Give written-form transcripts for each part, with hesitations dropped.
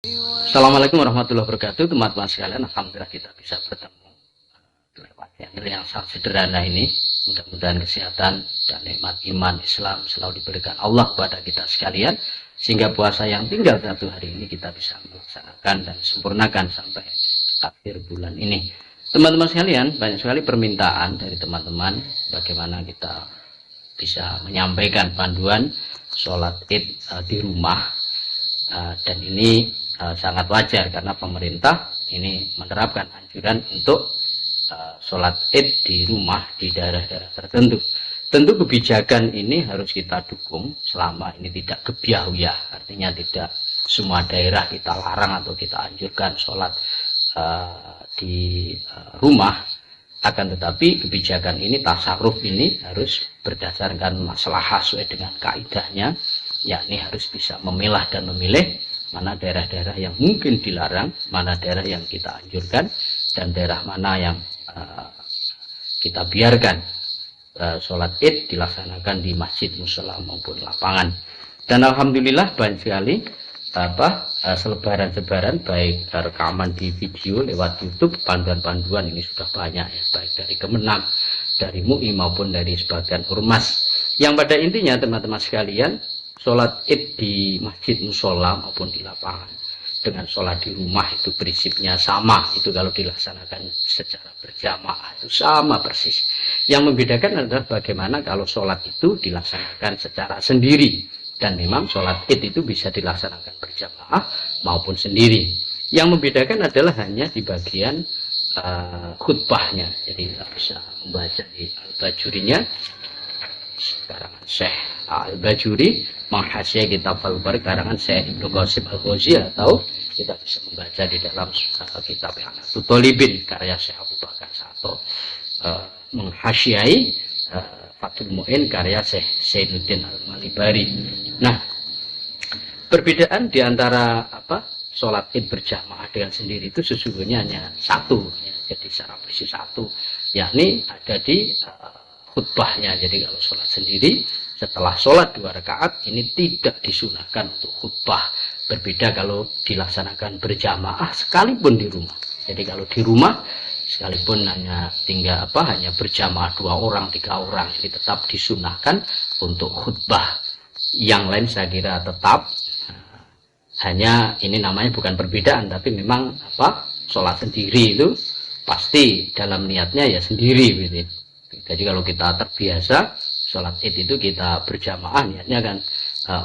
Assalamualaikum warahmatullahi wabarakatuh, teman-teman sekalian. Alhamdulillah kita bisa bertemu lewat channel yang sangat sederhana ini. Mudah-mudahan kesehatan dan nikmat iman Islam selalu diberikan Allah kepada kita sekalian, sehingga puasa yang tinggal satu hari ini kita bisa melaksanakan dan sempurnakan sampai akhir bulan ini. Teman-teman sekalian, banyak sekali permintaan dari teman-teman bagaimana kita bisa menyampaikan panduan sholat id di rumah, dan ini sangat wajar karena pemerintah ini menerapkan anjuran untuk sholat id di rumah di daerah-daerah tertentu. Tentu kebijakan ini harus kita dukung selama ini tidak gebyahuyah, artinya tidak semua daerah kita larang atau kita anjurkan sholat di rumah. Akan tetapi kebijakan ini, tasarruf ini harus berdasarkan maslahah sesuai dengan kaidahnya, yakni harus bisa memilah dan memilih mana daerah-daerah yang mungkin dilarang, mana daerah yang kita anjurkan, dan daerah mana yang kita biarkan sholat id dilaksanakan di masjid, mushola maupun lapangan. Dan alhamdulillah banyak sekali selebaran-selebaran, baik rekaman di video lewat YouTube, panduan-panduan ini sudah banyak ya, baik dari Kemenang, dari MUI maupun dari sebagian ormas. Yang pada intinya teman-teman sekalian, sholat id di masjid, mushola maupun di lapangan dengan sholat di rumah itu prinsipnya sama. Itu kalau dilaksanakan secara berjamaah itu sama persis. Yang membedakan adalah bagaimana kalau sholat itu dilaksanakan secara sendiri. Dan memang sholat id itu bisa dilaksanakan berjamaah maupun sendiri. Yang membedakan adalah hanya di bagian khutbahnya. Jadi kita bisa membaca di Al-Bajurinya, karangan Syekh Al-Bajuri, menghasyiah kitab Al-Barik karangan Syekh Ibnu Qasim Al-Ghazi, atau kita bisa membaca di dalam kitab Ihanatul Thalibin karya Syekh Abu Bakar Sato, menghasyiai Fathul Mu'in karya Syekh Zainuddin Al-Malibari. Nah, perbedaan di antara sholat id berjamaah dengan sendiri itu sesungguhnya hanya satu ya. Jadi secara prinsip satu, yakni ada di khutbahnya. Jadi kalau sholat sendiri, setelah sholat 2 rakaat ini tidak disunahkan untuk khutbah. Berbeda kalau dilaksanakan berjamaah sekalipun di rumah. Jadi kalau di rumah sekalipun hanya tinggal hanya berjamaah 2 orang, 3 orang, ini tetap disunahkan untuk khutbah. Yang lain saya kira tetap, hanya ini namanya bukan perbedaan, tapi memang sholat sendiri itu pasti dalam niatnya ya sendiri gitu. Jadi kalau kita terbiasa sholat id itu kita berjamaah, niatnya kan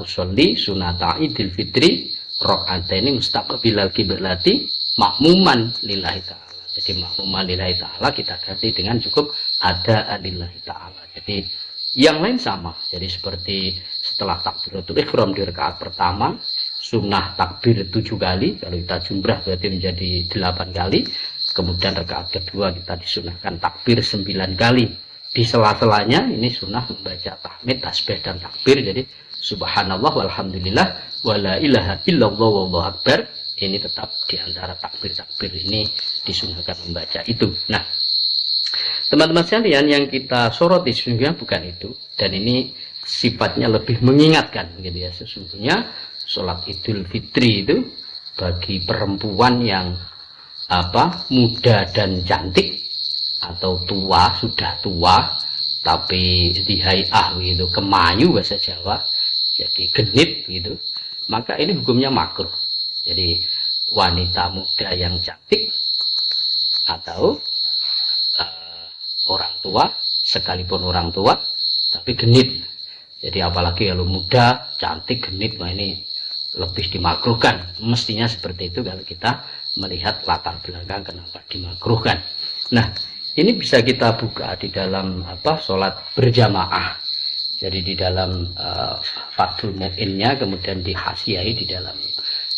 usolli sunata idil fitri rakaataini mustaqbilal qiblati makmuman lillahi ta'ala. Jadi makmuman lillahi ta'ala kita ganti dengan cukup ada lillahi ta'ala. Jadi yang lain sama. Jadi seperti setelah takbiratul ihram di rakaat pertama, sunnah takbir 7 kali, kalau kita jumrah berarti menjadi 8 kali. Kemudian rakaat kedua kita disunahkan takbir 9 kali. Di sela-selanya ini sunnah membaca tahmid, tasbih dan takbir. Jadi subhanallah walhamdulillah wala ilaha illallah wallahu akbar. Ini tetap di antara takbir-takbir ini disunahkan membaca itu. Nah, teman-teman sekalian, yang kita soroti sesungguhnya bukan itu, dan ini sifatnya lebih mengingatkan gitu ya. Sesungguhnya sholat Idul Fitri itu bagi perempuan yang muda dan cantik, atau tua, sudah tua tapi dihai'ah gitu, kemayu bahasa Jawa, jadi genit gitu, maka ini hukumnya makruh. Jadi wanita muda yang cantik atau orang tua, sekalipun orang tua tapi genit, jadi apalagi kalau muda cantik genit, nah ini lebih dimakruhkan. Mestinya seperti itu kalau kita melihat latar belakang kenapa dimakruhkan. Nah, ini bisa kita buka di dalam sholat berjamaah. Jadi di dalam Fathul Mu'innya, kemudian dihasyiai di dalam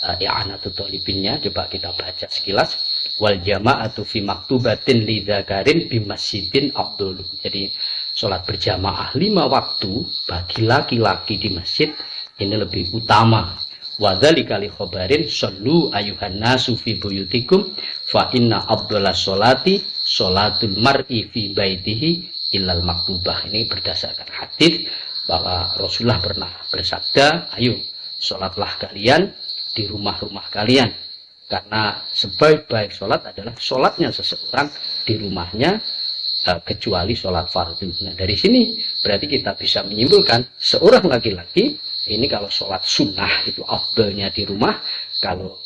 Ihanatul Thalibinnya, coba kita baca sekilas. Wal jama'atu fi maktubatin lidzakarin bimasjidin afdhalu. Jadi sholat berjamaah 5 waktu bagi laki-laki di masjid ini lebih utama. Wa dzalika li khabarin sallu ayuhan nasu fi buyutikum fa inna afdhalas sholati sholatul mar'i fi baitihi illal maktubah. Ini berdasarkan hadis bahwa Rasulullah pernah bersabda, ayo sholatlah kalian di rumah-rumah kalian. Karena sebaik-baik sholat adalah sholatnya seseorang di rumahnya, kecuali sholat fardu. Nah, dari sini berarti kita bisa menyimpulkan seorang laki-laki ini kalau sholat sunnah itu afdalnya di rumah, kalau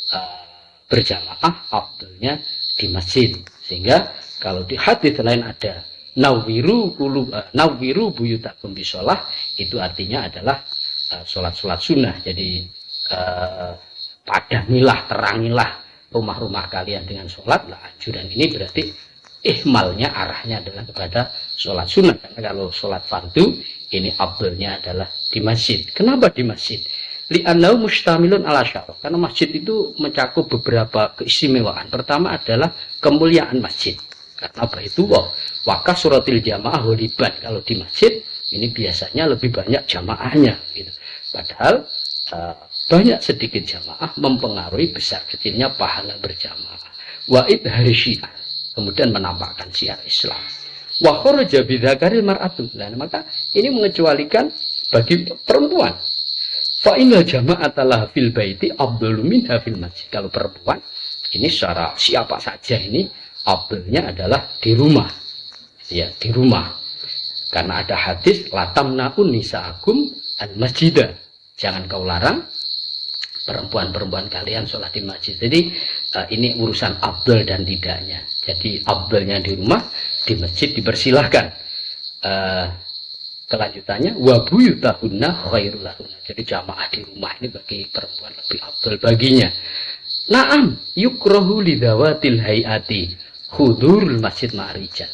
berjamaah afdalnya di masjid. Sehingga kalau di hadits lain ada nawiru buyutakum bisolah, itu artinya adalah sholat-sholat sunnah. Jadi padangilah, terangilah rumah-rumah kalian dengan sholat. Nah, anjuran ini berarti ihmalnya arahnya adalah kepada sholat sunnah. Karena kalau sholat fardu ini afdalnya adalah di masjid. Kenapa di masjid? Li'annahu mustamilun ala syaraf. Karena masjid itu mencakup beberapa keistimewaan. Pertama adalah kemuliaan masjid. Karena baitullah wa kasratil jamaah waliban. Kalau di masjid ini biasanya lebih banyak jamaahnya gitu. Padahal banyak sedikit jamaah mempengaruhi besar kecilnya pahala berjamaah. Wa idhari syiah, kemudian menampakkan syiar Islam. Wa kharaja bidzakaril mar'atu. Nah, maka ini mengecualikan bagi perempuan. Fa inna jama'atalah fil baiti afdalu minha fil masjid. Kalau perempuan ini secara siapa saja ini afdalnya adalah di rumah. Ya, di rumah. Karena ada hadis la tamna'un nisa'akum al-masjidah. Jangan kau larang perempuan-perempuan kalian sholat di masjid. Jadi ini urusan afdal dan tidaknya. Jadi afdalnya di rumah, di masjid dipersilahkan. Kelanjutannya wa buyutahunna khairul lahunna. Jadi jamaah di rumah ini bagi perempuan lebih afdal baginya. Naam yukrahu lidzawatil hayati hudurul masjid ma'rijal.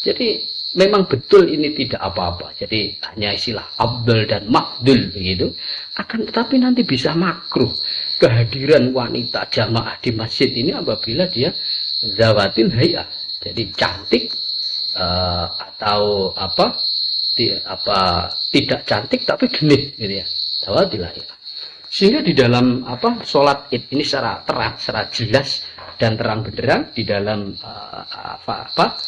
Jadi memang betul ini tidak apa-apa. Jadi hanya istilah afdal dan mafdul begitu. Akan tetapi nanti bisa makruh kehadiran wanita jamaah di masjid ini apabila dia zawatil hayah. Jadi cantik atau tidak cantik tapi genit gitu ya. Zawatil hayah. Sehingga di dalam sholat Id ini secara terang, secara jelas dan terang benderang di dalam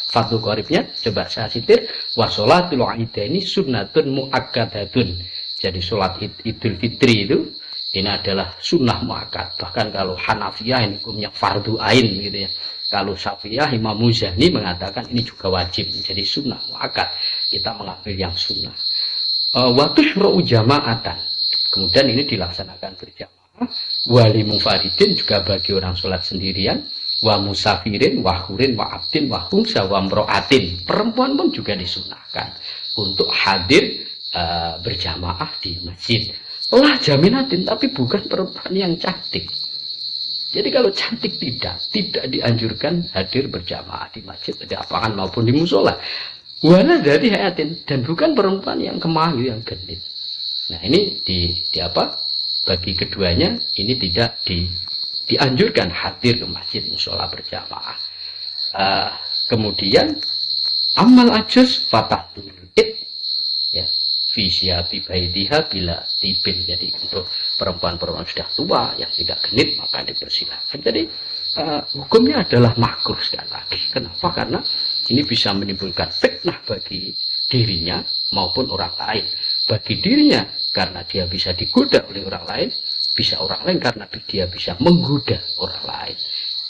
Fathul Qoribnya, coba saya sitir, wa sholatul idaini sunnatun muakkadatun. Jadi sholat Idul Fitri itu ini adalah sunnah muakkad. Bahkan kalau Hanafiyah ini hukumnya fardu ain gitu ya. Kalau Syafi'iyah Imam Muzani mengatakan ini juga wajib menjadi sunnah muakkad. Kita mengambil yang sunnah. Wa tushra'u jama'atan. Kemudian ini dilaksanakan berjamaah. Wali mufaridin juga bagi orang sholat sendirian. Wa musafirin, wa hurin, wa abdin, wa humsa, wa mro'atin. Perempuan pun juga disunahkan untuk hadir berjamaah di masjid. Lah jaminatin, tapi bukan perempuan yang cantik. Jadi kalau cantik tidak dianjurkan hadir berjamaah di masjid, di lapangan maupun di musola. Wala dari hayatin, dan bukan perempuan yang kemayu, yang genit. Nah ini bagi keduanya ini tidak dianjurkan hadir ke masjid musola berjamaah. Kemudian amal ajus fatah id ya fisyabi baitiha bila tibin. Jadi untuk perempuan-perempuan sudah tua yang tidak genit maka dipersilahkan. Jadi hukumnya adalah makruh sekali lagi. Kenapa? Karena ini bisa menimbulkan fitnah bagi dirinya maupun orang lain. Bagi dirinya karena dia bisa digoda oleh orang lain, bisa orang lain karena dia bisa menggoda orang lain,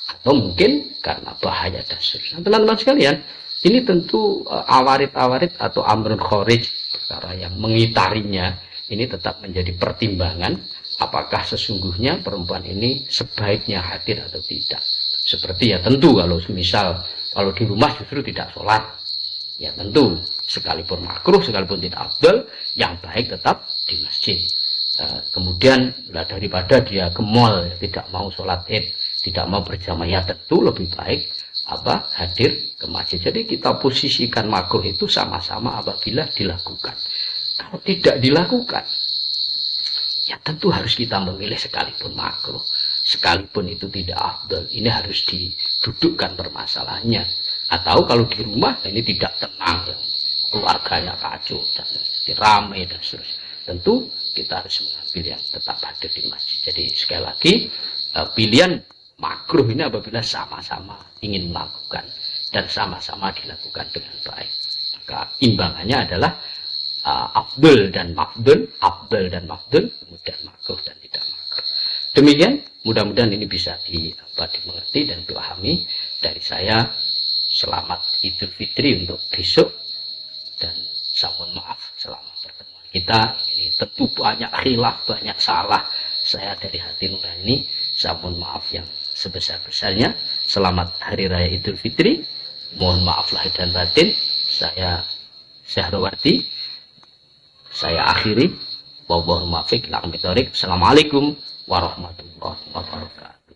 atau mungkin karena bahaya dan seterusnya. Teman-teman sekalian, ini tentu awarid-awarid atau amrun kharij, perkara yang mengitarinya, ini tetap menjadi pertimbangan apakah sesungguhnya perempuan ini sebaiknya hadir atau tidak. Seperti ya tentu kalau misal kalau di rumah justru tidak sholat, ya tentu sekalipun makruh, sekalipun tidak afdal, yang baik tetap di masjid. Kemudian daripada dia ke mall, tidak mau sholat Id, tidak mau berjamaah, ya tentu lebih baik hadir ke masjid. Jadi kita posisikan makruh itu sama-sama apabila dilakukan. Kalau tidak dilakukan, ya tentu harus kita memilih sekalipun makruh, sekalipun itu tidak afdal. Ini harus didudukkan permasalahannya. Atau kalau di rumah ini tidak tenang, keluarganya kacau dan ramai dan seterusnya, tentu kita harus mengambil yang tetap hadir di masjid. Jadi sekali lagi pilihan makruh ini apabila sama-sama ingin melakukan dan sama-sama dilakukan dengan baik, maka imbangannya adalah afdal dan mafdul, kemudian makruh dan tidak makruh. Demikian, mudah-mudahan ini bisa dimengerti dan dipahami dari saya. Selamat Idul Fitri untuk besok, dan mohon maaf selama pertemuan kita ini tentu banyak khilaf, banyak salah. Saya dari hati nurani mohon maaf yang sebesar-besarnya. Selamat Hari Raya Idul Fitri. Mohon maaf lahir dan batin. Saya Syahrawardi, saya akhiri. Wallahul muwaffiq ila aqwamit thoriq. Assalamualaikum warahmatullahi wabarakatuh.